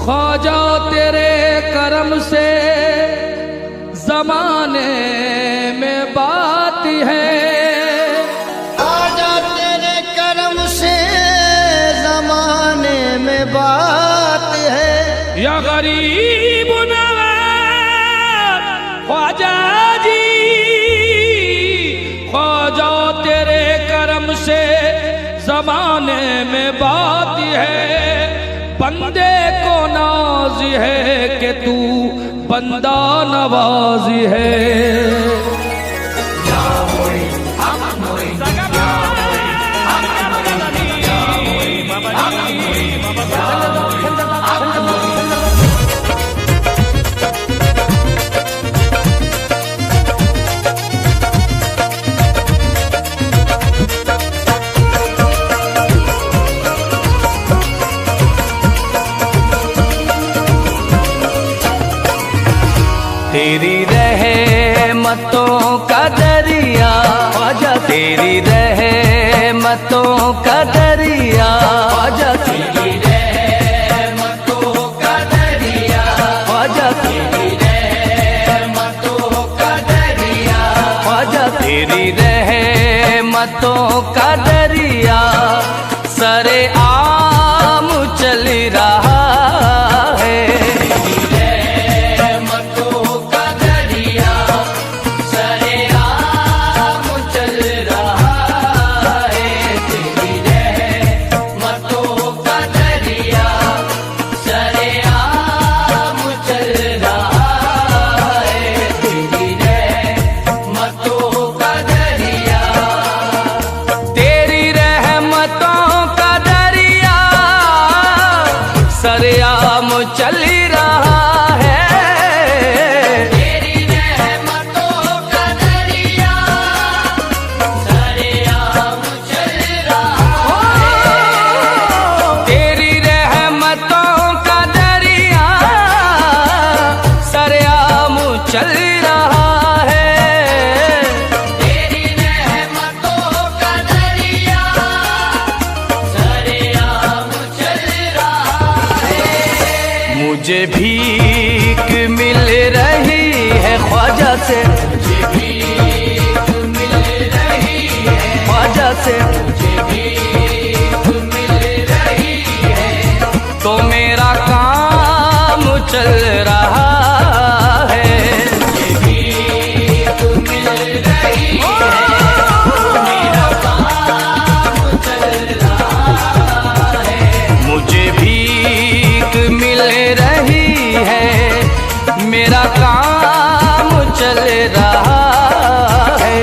ख्वाजा तेरे करम से जमाने में बात है, ख्वाजा तेरे करम से जमाने में बात है। या गरीब नवाज ख्वाजा जी, ख्वाजा तेरे करम से जमाने में बात है। बंदे को नाज है कि तू बंदा नवाजी है। तेरी रहमतों का दरिया ख्वाजा, तेरी रहमतों का दरिया ख्वाजा, तेरी रहमतों का दरिया ख्वाजा, तेरी रहमतों का दरिया ख्वाजा, तेरी रहमतों का दरिया सरे आम चल रहा है। सरेआम चल रहा है, तेरी रहमतों का दरिया सरेआम चल रहा है। तेरी रहमतों का दरिया सरेआम चल रहा है। तेरी रहमतों का दरिया सरेआम चल रहा है। मुझे भीख मिल रही है ख्वाजा से, मुझे भीख मिल रही है ख्वाजा से, मुझे भीख मिल रही है। तो मेरा काम चल रहा है, मुझे भीख मिल रही है, तो मेरा काम चल रहा है। मुझे भीख मिल रही है, मेरा काम चल रहा है।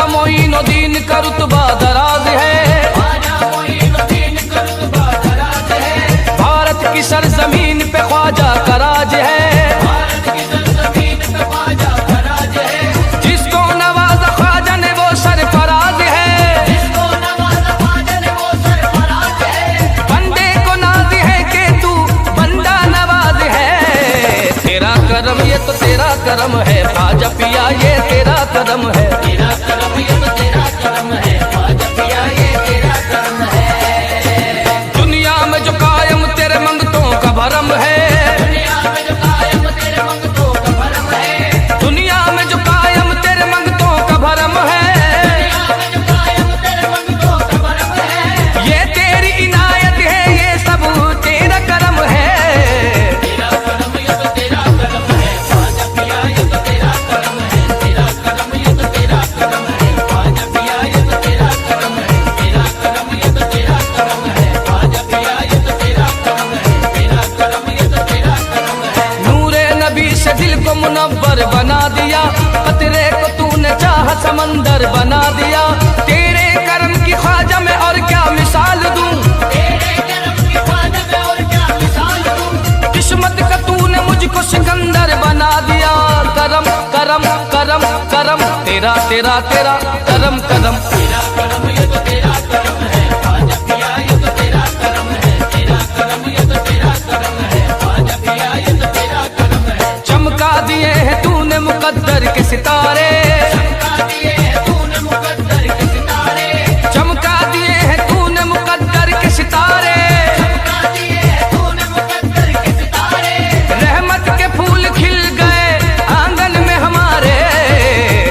मोइनुद्दीन का रुतबा दराज है, भारत की सरजमीन पे ख्वाजा का राज है। जिसको नवाजा ख्वाजा ने वो सरफराज है, बंदे को नाज है कि तू बंदा नवाज है। तेरा करम ये तो तेरा करम है ख्वाजा पिया, ये तेरा करम है, तेरा करम ये तो तेरा करम है ख्वाजा पिया, ये तेरा करम है। दुनिया में जो कायम तेरे मंगतों का भरम है, दुनिया में जो कायम तेरे मंगतों का भरम है, दुनिया में जो कायम तेरे मंगतों का भरम है, दुनिया में जो कायम तेरे मंगतों का भरम है। ये तेरी इनायत है, ये सब तेरा करम है, तेरा करम ये तो तेरा करम है ख्वाजा पिया, ये तो तेरा करम है, तेरा करम ये तो तेरा करम है ख्वाजा पिया, ये तो तेरा करम है, तेरा करम ये तो तेरा करम है ख्वाजा पिया, ये तो तेरा करम है, तेरा करम ये तो तेरा करम है। नूरे नबी से दिल को मुनव्वर बना दिया, कतरे को तूने चाह समंदर बना दिया। तेरे करम की ख्वाजा में और क्या मिसाल दूं, तेरे करम करम तेरा तेरा तेरा करम करम। तेरा करम ये तो तेरा करम है ख्वाजा पिया, ये तो तेरा करम है। तेरा करम ये तो तेरा करम है ख्वाजा पिया, ये तो तेरा करम है। चमका दिए हैं तूने मुकद्दर के सितारे, चमका दिए हैं तूने मुकद्दर के सितारे, चमका दिए हैं तूने मुकद्दर के सितारे, चमका दिए हैं तूने मुकद्दर के सितारे। रहमत के फूल खिल गए आंगन में हमारे।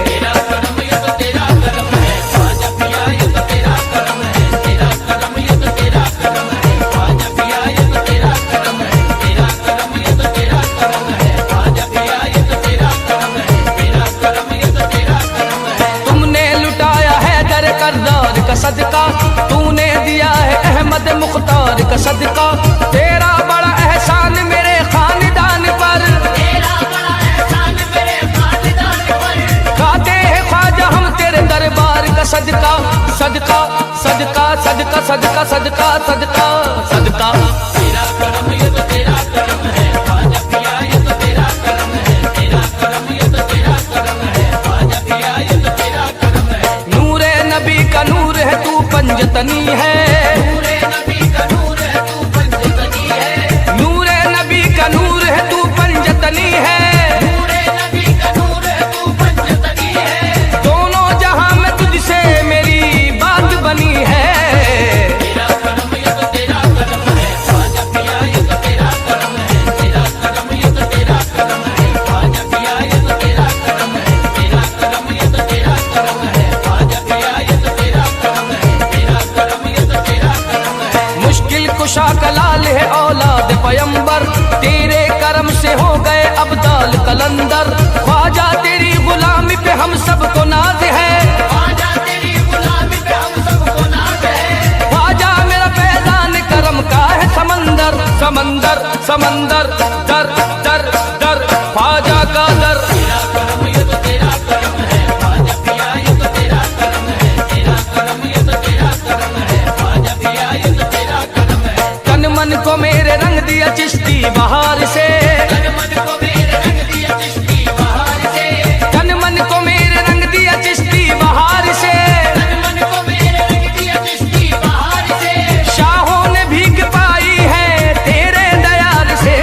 तेरा करम ये तो तेरा करम है ख्वाजा पिया, ये तो तेरा करम है। तेरा करम ये तो तेरा करम है ख्वाजा पिया, ये तो तेरा करम है। तेरा करम ये तो तेरा करम है ख्वाजा पिया, ये तो तेरा करम है। तेरा करम ये तो तेरा करम है। तुमने लुटाया है दर करदार का सदका, तूने दिया है अहमद मुख्तार का सदका। तेरा बड़ा एहसान मेरे खानदान पर, तेरा बड़ा एहसान मेरे खानदान पर। खाते हैं ख्वाजा हम तेरे दरबार का सदका, सदका सदका सदका सदका सदका सदका सदका। तेरा करम ये तो तेरा करम है ख्वाजा पिया, ये तो तेरा करम है। तेरा करम ये तो तेरा करम है ख्वाजा पिया, ये तो तेरा करम है। नूरे नबी का नूर है तू पंजतनी है, नूरे नबी का नूर है तू पंजतनी है। नूरे नबी का नूर है तू पंजतनी है। नूरे नबी का नूर है तू पंजतनी है। दोनों जहां में तुझसे मेरी बात बनी है। तेरा करम ये तो तेरा करम है ख्वाजा पिया, ये तो तेरा करम है। तेरा करम ये तो तेरा करम है ख्वाजा पिया, ये तो तेरा करम है। तेरा करम ये तो तेरा करम है ख्वाजा पिया, ये तो तेरा करम है। तेरा करम ये तो तेरा करम है। मुश्किल कुशा का लाल है औलाद पयंबर, तेरे करम से हो गए अब्दाल कलंदर। ख्वाजा तेरी गुलामी पे हम सबको नाज है, ख्वाजा तेरी गुलामी पे हम सबको नाज है। ख्वाजा मेरा फैजान करम का है समंदर, समंदर समंदर दर दर दर ख्वाजा का दर। तेरा करम ये तो तेरा करम है ख्वाजा पिया, ये तो तेरा करम है। तेरा करम ये तो तेरा करम है ख्वाजा पिया, ये तो तेरा करम है। तन मन को मेरे रंग दिया चिश्ती बहार से, तन मन को मेरे रंग दिया चिश्ती बहार से। तन मन को मेरे रंग दिया चिश्ती बहार से। तन मन को मेरे रंग दिया चिश्ती बहार से। शाहों ने भीख पाई है तेरे दयाल से।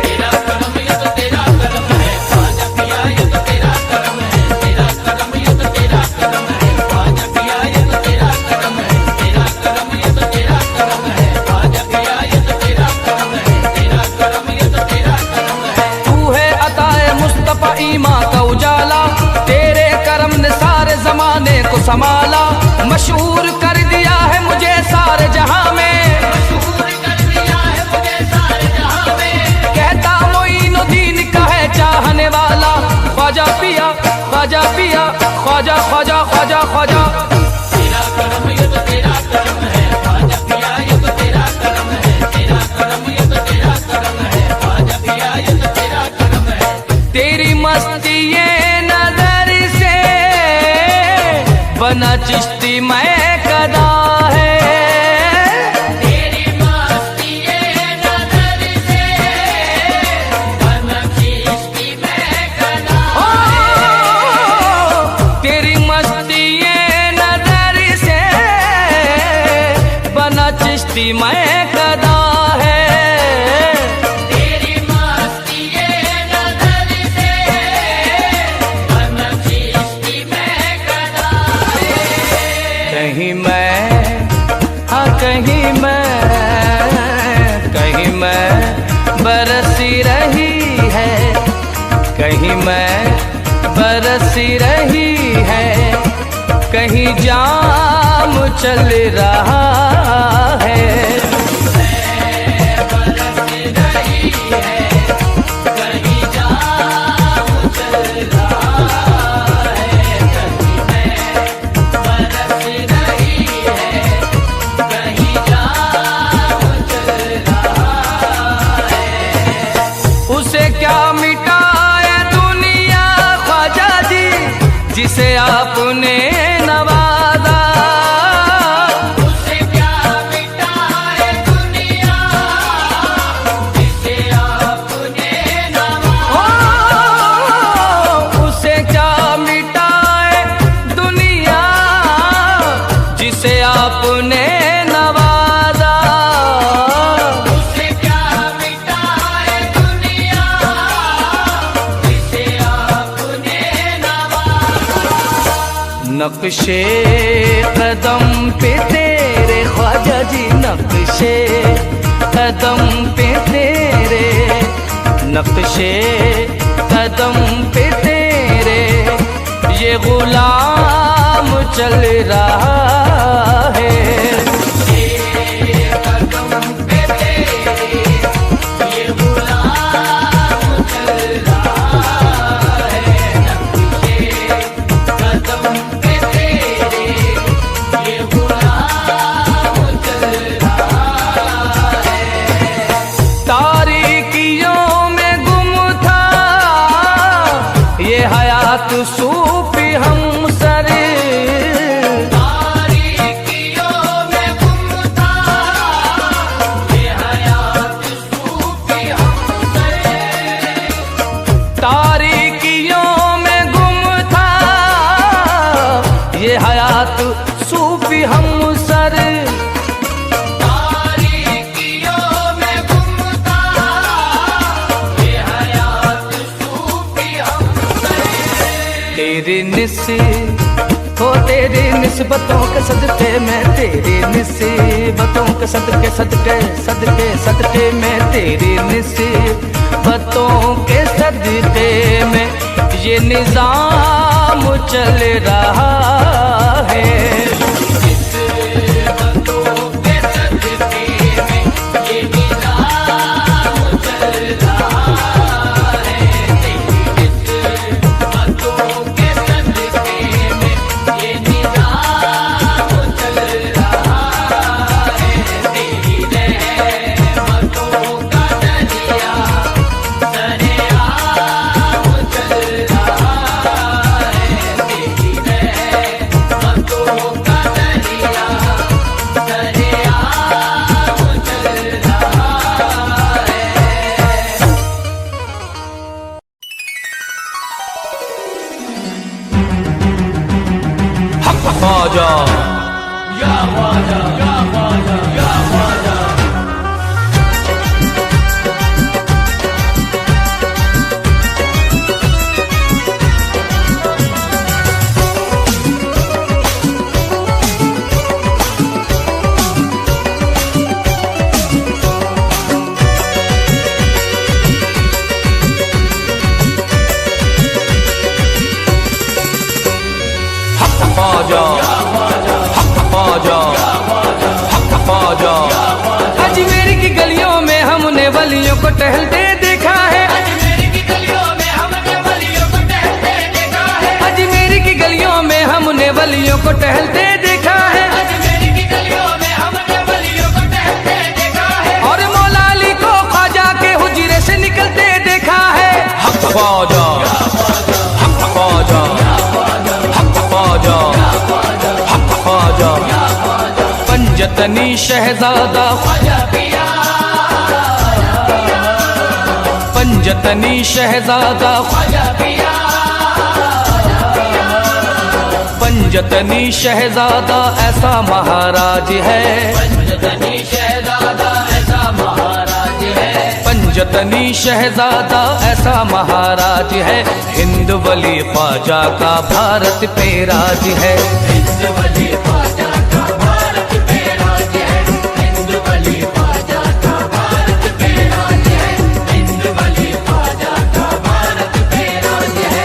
तेरा करम ये तो तेरा करम है ख्वाजा पिया, ये तो तेरा करम है। तेरा करम ये तो तेरा करम है ख्वाजा पिया, ये तो तेरा करम है। तेरा करम ये तो तेरा करम है ख्वाजा पिया, ये तो तेरा करम है। तेरा करम ये तो तेरा करम है। तू है अताए मुस्तफा ईमा का उजाला, तेरे करम ने सारे जमाने को संभाला। मशहूर कर दिया है मुझे सारे जहां में, मशहूर कर दिया है मुझे सारे जहां में। कहता मोइनुद्दीन का है चाहने वाला। ख्वाजा पिया ख्वाजा पिया ख्वाजा ख्वाजा ख्वाजा ख्वाजा। तेरा करम ये तो तेरा करम है ख्वाजा पिया, ये तो तेरा करम है। तेरा करम ये तो तेरा करम है ख्वाजा पिया, ये तो तेरा करम है। तेरी मस्ती ये नजर से बना चिश्ती मैं कदा है। तेरी मस्ती ये नजर से बनचिश्ती में कदा ओ, तेरी मस्ती ये नजर से बना चिश्ती मैं कदा है। तेरी मस्ती ये नजर से बनचिश्ती में कदा कहीं मैं हाँ कहीं मैं बरसी रही है, कहीं मैं बरसी रही है। कहीं जाम चल रहा है। उसे क्या मिटाए दुनिया ख्वाजा जी, जिसे आपने नवाजा। उसे क्या मिटाए दुनिया जिसे आपने नवाजा। नक्शे कदम पे तेरे ख्वाजा जी, नक्शे कदम पे तेरे, नक्शे कदम पे तेरे, ये गुलाम चल रहा है। सूफी हम सर, तारीकियों में गुम था ये हयात सूफी हम सर, तारीकियों में गुम था ये हयात सूफी हम सर, तारीकियों में गुम था ये हयात सूफी हम सर। तेरी तेरी निस्बतों के सदके में, तेरी निस्बतों के सदके सदके सदके सदके में, तेरी निस्बतों के सदके में ये निजाम चल रहा है। ख्वाजा या ख्वाजा या ख्वाजा या ख्वाजा, अजमेर की गलियों में हमने वलियों को टहलते देखा है, अजमेर की गलियों में हमने वलियों को टहलते देखा है, अजमेर की गलियों में हमने वलियों को टहलते देखा है, अजमेर की गलियों में हमने वलियों को टहलते देखा है, और मौला अली को ख्वाजा के हुजरे से निकलते देखा है। हक ख्वाजा हक ख्वाजा हक ख्वाजा हक ख्वाजा, पंजतनी शहजादा ख्वाजा पिया, पंजतनी शहजादा ख्वाजा पिया, पंजतनी शहजादा ऐसा महाराज है, पंजतनी शहजादा ऐसा महाराज है, पंजतनी शहजादा ऐसा महाराज है, हिंद वली ख्वाजा का भारत पे राज है, हिंद वली ख्वाजा का भारत पे राज है, हिंद वली ख्वाजा का भारत पे राज है, हिंद वली ख्वाजा का भारत पे राज है।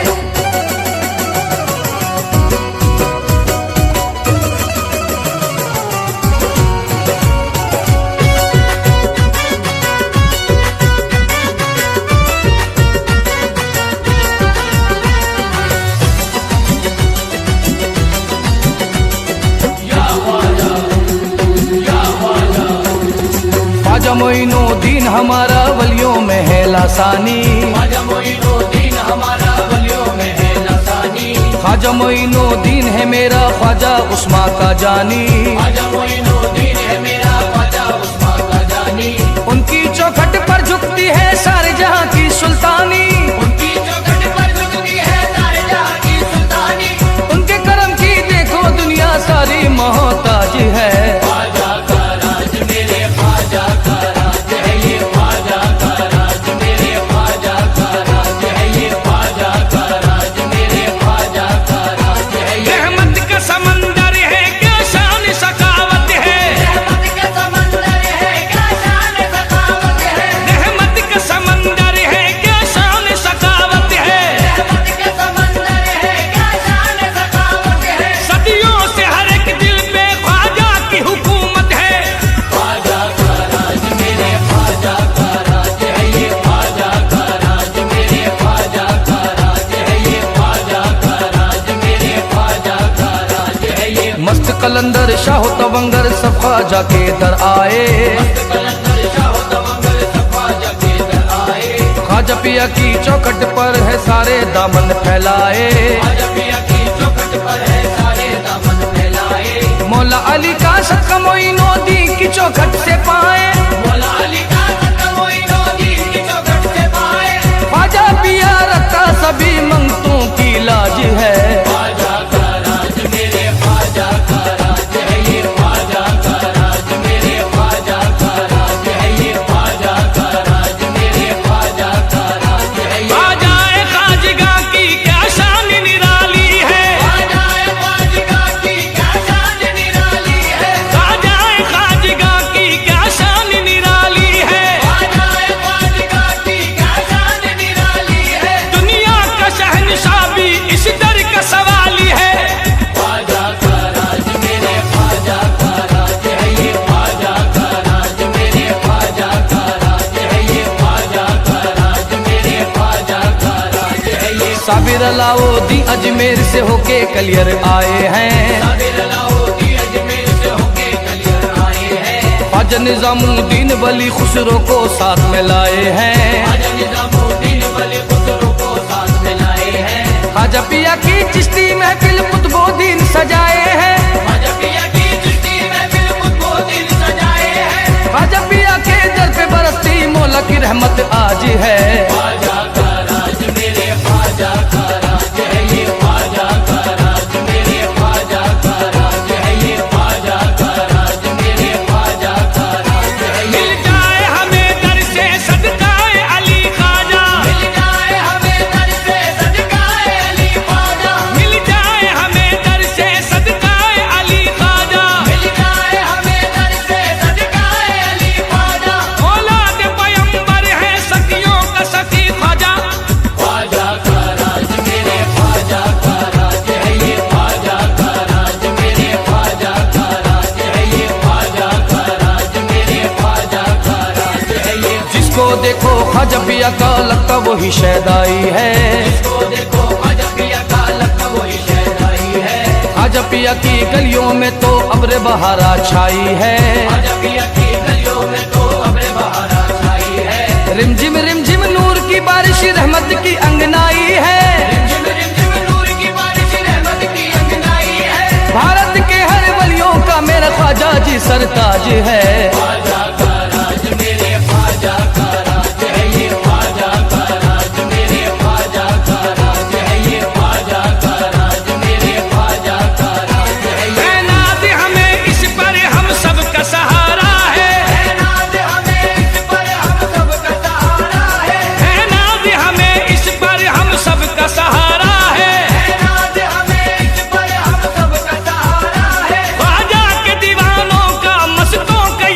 ख्वाजा मोइनुद्दीन हमारा वलियों में है लासानी, ख्वाजा मोइनुद्दीन हमारा वलियों में है लासानी, ख्वाजा मोइनुद्दीन है मेरा ख्वाजा उस्मा का जानी, ख्वाजा मोइनुद्दीन है मेरा ख्वाजा उस्मा का जानी, उनकी चौखट पर झुकती है सारे जहां की सुल्तानी, उनकी चौखट पर झुकती है सारे जहां की सुल्तानी, उनके करम की देखो दुनिया सारी मोहताज है, ख्वाजा का राज मेरे ख्वाजा का राज है, ये ख्वाजा का राज मेरे ख्वाजा का राज है, ये ख्वाजा का राज मेरे ख्वाजा का राज है, रहमत का कलंदर शाह तवंगर सब ख्वाजा के दर आए। कलंदर शाह तवंगर सब ख्वाजा के दर आए। ख्वाजा पिया की चौखट पर है सारे दामन फैलाए। ख्वाजा पिया की चौखट पर है सारे दामन फैलाए। मौला अली का सदका मोइनुद्दीन की चौखट से पाए। मौला अली का सदका मोइनुद्दीन की चौखट से पाए। ख्वाजा पिया रखता सभी मंगतों की लाज है। ख्वाजा का राज मेरे ख्वाजा का राज है ये। ख्वाजा का राज मेरे ख्वाजा का राज है ये। ख्वाजा का राज मेरे ख्वाजा का राज है ये। ख्वाजाए खाजगा की क्या शान निराली है। ख्वाजाए खाजगा की क्या शान निराली है। ख्वाजाए खाजगा की क्या शान निराली है। ख्वाजाए खाजगा की क्या शान निराली है। दुनिया का शहंशाह भी इस दर का सवाली है। ख्वाजा का राज मेरे ख्वाजा का राज है ये। ख्वाजा का राज मेरे ख्वाजा का राज है ये। ख्वाजा का राज मेरे ख्वाजा का राज है ये। साबिर अलाउद्दीन अजमेर से होके कलियर आए हैं। साबिर अलाउद्दीन अजमेर से होके कलियर आए हैं। ख्वाजा निजामुद्दीन वली खुसरो को साथ में लाए हैं। ख्वाजा निजामुद्दीन वली खुसरो को साथ में लाए हैं। ख्वाजा पिया की चिश्ती महफिल कुतुबुद्दीन सजाए हैं। ख्वाजा पिया की चिश्ती महफिल कुतुबुद्दीन सजाए हैं। ख्वाजा पिया के दर पे बरसती मौला की रहमत आज है। ख्वाजा का राज मेरे ख्वाजा का राज है ये। ख्वाजा का राज मेरे ख्वाजा का राज है ये। ख्वाजा का राज मेरे ख्वाजा का राज है ये। मिल जाए हमें दर से सदकाए अली ख्वाजा। मिल जाए हमें दर से सदकाए अली ख्वाजा। मिल जाए हमें दर से सदकाए अली ख्वाजा। मिल जाए हमें दर से सदकाए अली ख्वाजा। औलाद पैगंबर है सखियों का सखी ख्वाजा। ख्वाजा का राज मेरे ख्वाजा का राज है ये। ख्वाजा का राज मेरे ख्वाजा का राज है ये। ख्वाजा का राज मेरे ख्वाजा का राज है ये। जिसको देखो ख्वाजा पिया का लगता वही शहदाई है। जिसको देखो ख्वाजा पिया का लगता वही शहदाई है। ख्वाजा पिया की गलियों में तो अब्र बहारा छाई है। ख्वाजा पिया की गलियों में तो अब्र बहारा छाई है। रिमझिम नूर की बारिश रहमत की अंगनाई है। रिमझिम नूर की बारिश रहमत की अंगनाई है। भारत के हर वलियों का मेरा ख्वाजा जी सरताज है। ख्वाजा का राज मेरे ख्वाजा का राज है ये। ख्वाजा का राज मेरे ख्वाजा का राज है ये। ख्वाजा का राज मेरे ख्वाजा का राज है ये। तैनात हमें इस पर हम सबका सहारा है। तैनात हमें इस पर हम सबका सहारा है। तैनात हमें इस पर हम सबका सहारा है। तैनात हमें इस पर हम सबका सहारा है। ख्वाजा के दीवानों का मस्तों का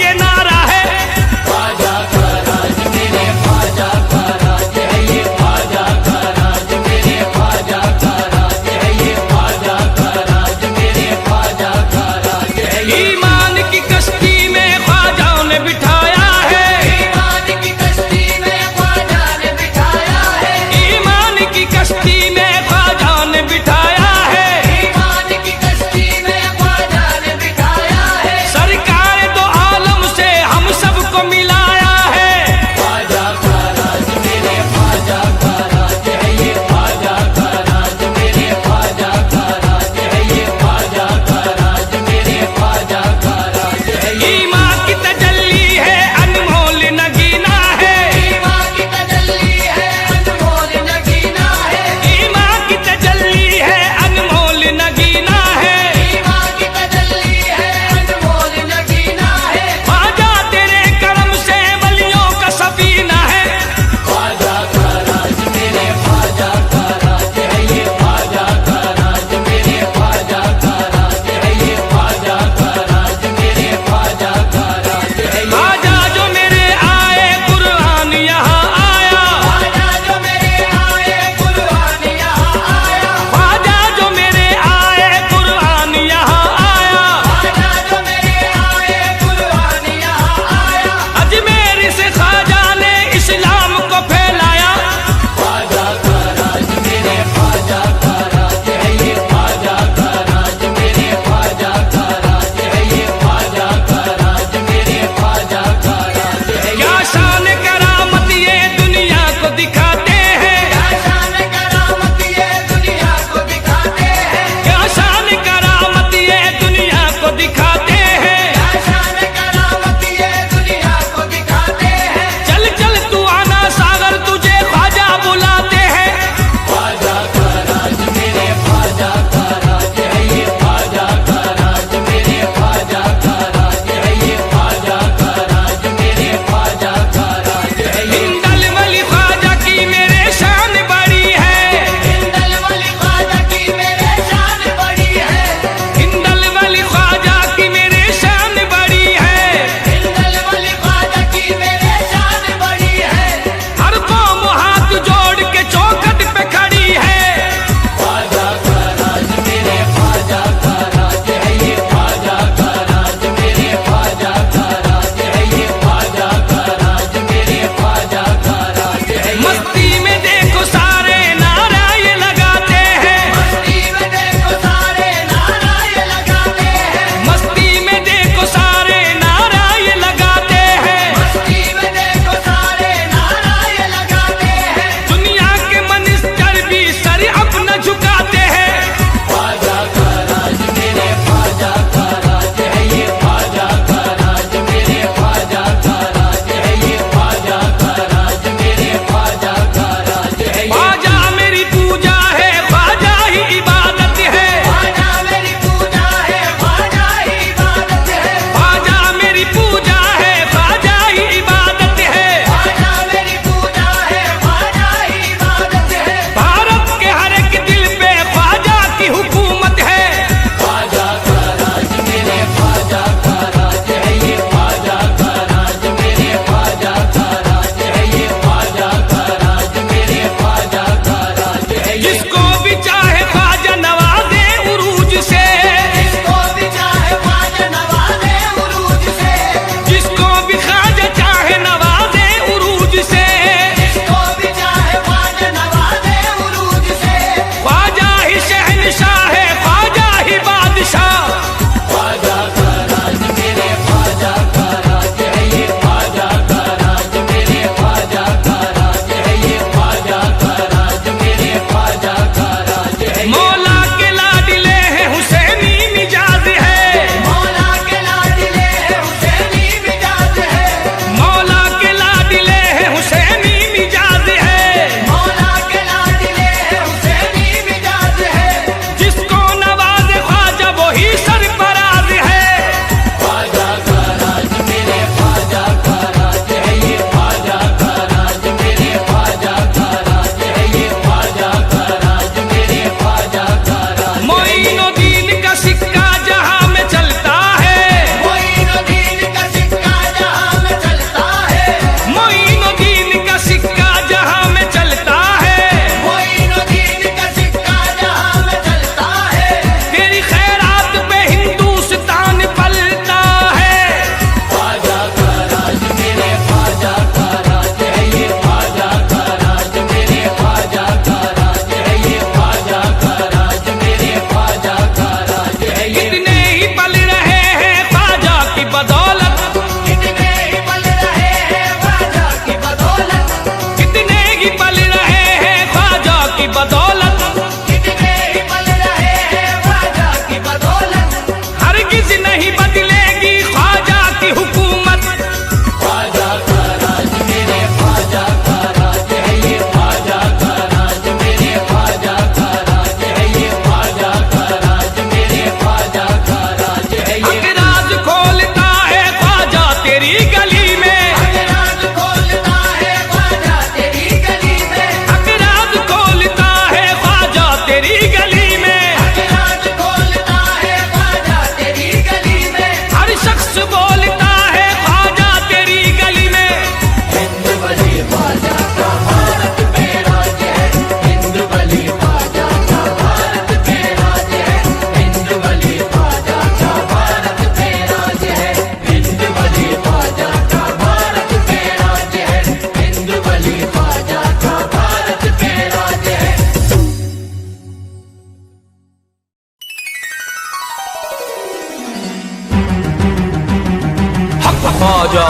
ख्वाजा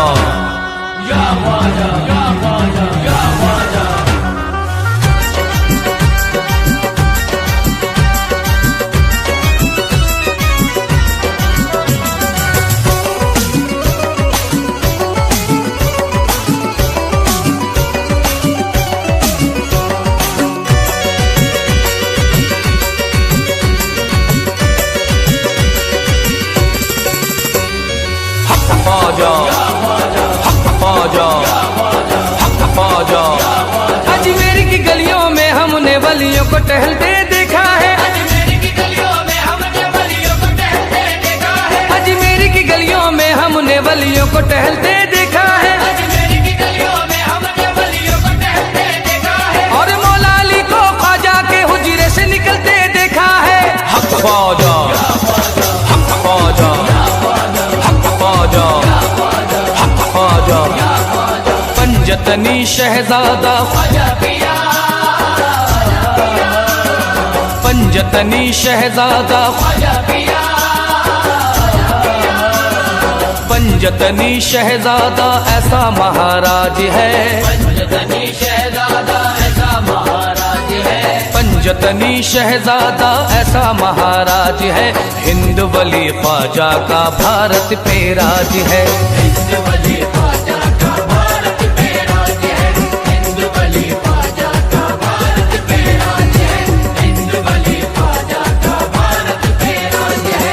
या ख्वाजा या ख्वाजा या ख्वाजा। अजमेर की गलियों में हमने वलियों को टहलते देखा है। अजमेर की गलियों में हमने वलियों को टहलते देखा है। अजमेर की गलियों में हमने वलियों को टहलते देखा है। अजमेर की गलियों में हमने वलियों को टहलते देखा है। और मौला अली को ख्वाजा के हुजरे से निकलते देखा है। हक ख्वाजा हक ख्वाजा हक ख्वाजा हक ख्वाजा। पंजतनी शहजादा ख्वाजा पिया पंजतनी शहजादा ख्वाजा पिया पंजतनी शहजादा ऐसा महाराज है। पंजतनी शहजादा ऐसा महाराज है। पंजतनी शहजादा ऐसा महाराज है। हिंद वली ख्वाजा का भारत पे राज है। हिंद वली ख्वाजा का भारत पे राज है। हिंद वली ख्वाजा का भारत पे राज है। हिंद वली ख्वाजा का भारत पे राज है।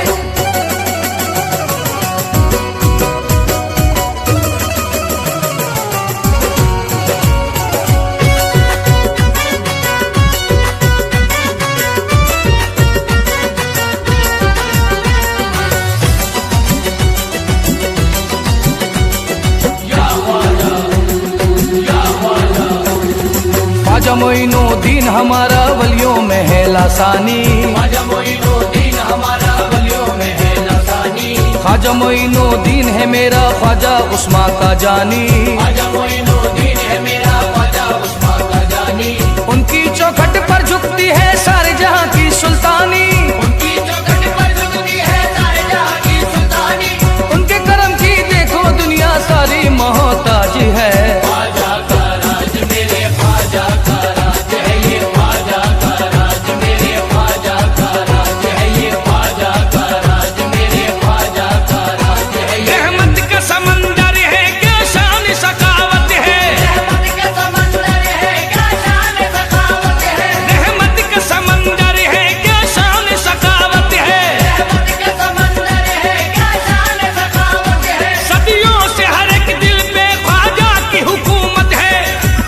ख्वाजा मोइनुद्दीन हमारा वलियों में है लासानी। ख्वाजा मोइनुद्दीन हमारा वलियों में है लासानी। ख्वाजा मोइनुद्दीन है मेरा ख्वाजा उस्मा का जानी। ख्वाजा मोइनुद्दीन है मेरा ख्वाजा उस्मा का जानी। उनकी चौखट पर झुकती है सारे जहां की सुल्तानी। उनकी चौखट पर झुकती है सारे जहां की सुल्तानी। उनके करम की देखो दुनिया सारी मोहताज है। ख्वाजा का राज मेरे ख्वाजा का राज है। ये ख्वाजा का राज मेरे ख्वाजा का राज है। ये ख्वाजा का राज मेरे ख्वाजा का राज है। ये रहमत का समंदर है क्या शान सखावत है। रहमत का समंदर है क्या शान सखावत है। रहमत का समंदर है क्या शान सखावत है। रहमत का समंदर है क्या शान सखावत है। सदियों से हर एक दिल पे ख्वाजा की हुकूमत है।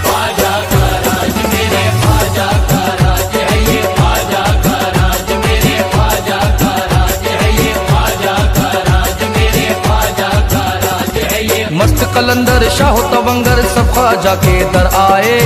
ख्वाजा का राज मेरे ख्वाजा का राज है। ये ख्वाजा का राज मेरे ख्वाजा का राज है। ये ख्वाजा का राज मेरे ख्वाजा का राज है। ये मस्त कलंदर शाह तवंगर सब ख्वाजा के दर आए।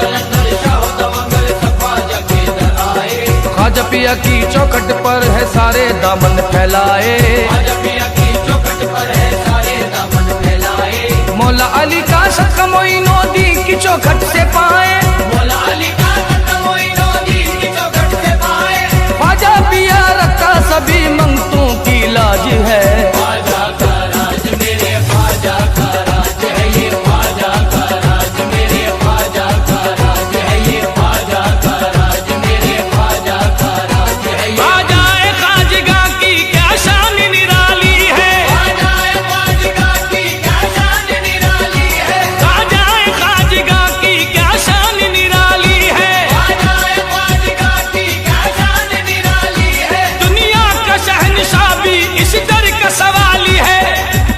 कलंदर शाह तवंगर सब ख्वाजा के दर आए। ख्वाजा पिया की चौखट पर है सारे दामन फैलाए। ख्वाजा पिया की चौखट पर है सारे दामन फैलाए। मौला अली का सदका मोइनुद्दीन की चौखट से पाए। मौला अली का सदका मोइनुद्दीन की चौखट से पाए। ख्वाजा पिया रखता सभी मंगतों की लाज है। ख्वाजा का राज मेरे ख्वाजा का राज है। ये ख्वाजा का राज मेरे ख्वाजा का राज है। ये ख्वाजा का राज मेरे ख्वाजा का राज है। ये ख्वाजाए खाजगा की क्या शान निराली है। ख्वाजाए खाजगा की क्या शान निराली है। ख्वाजाए खाजगा की क्या शान निराली है। ख्वाजाए खाजगा की क्या शान निराली है। दुनिया का शहंशाह भी इस दर का सवाली है।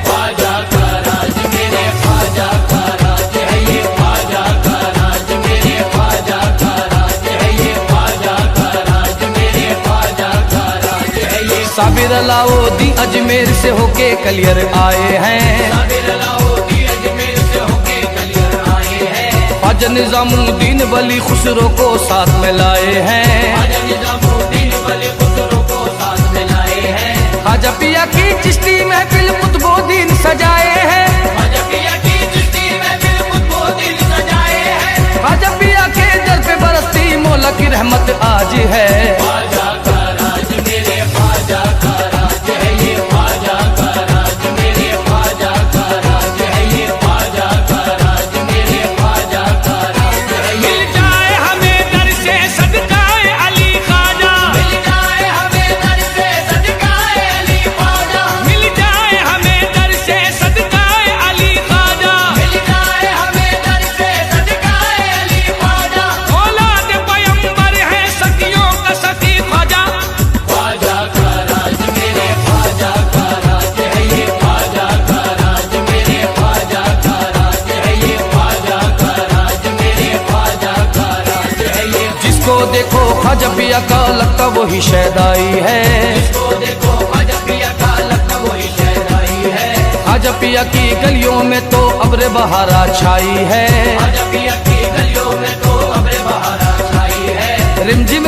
ख्वाजा का राज मेरे ख्वाजा का राज है। ये ख्वाजा का राज मेरे ख्वाजा का राज है। ये ख्वाजा का राज मेरे ख्वाजा का राज है। ये साबिर अलाउद्दीन अजमेर से होके कलियर आए हैं। साबिर अलाउद्दीन अजमेर से होके कलियर आए हैं। ख्वाजा निजामुद्दीन वली खुसरो को साथ में लाए हैं। ख्वाजा निजामुद्दीन वली खुसरो को साथ में लाए हैं। ख्वाजा पिया की चिश्ती महफिल कुतुबुद्दीन सजाए हैं। ख्वाजा पिया की चिश्ती महफिल कुतुबुद्दीन सजाए हैं। ख्वाजा पिया के दर पे बरसती मौला की रहमत आज है। ख्वाजा का राज मेरे ख्वाजा का राज है। ये ख्वाजा का राज मेरे ख्वाजा का देखो ख्वाजा पिया का लगता वही शहदाई है, जिसको देखो ख्वाजा पिया का लगता वही शहदाई है। ख्वाजा पिया की गलियों में तो अब्र बहारा छाई है, ख्वाजा पिया की गलियों में तो अब्र बहारा छाई है। रिमझिम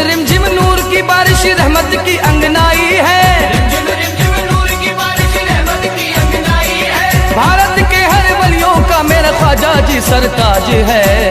नूर की बारिश रहमत की अंगनाई है, रिमझिम नूर की बारिश रहमत की अंगनाई है। भारत के हर वलियों का मेरा ख्वाजा जी सरताज है।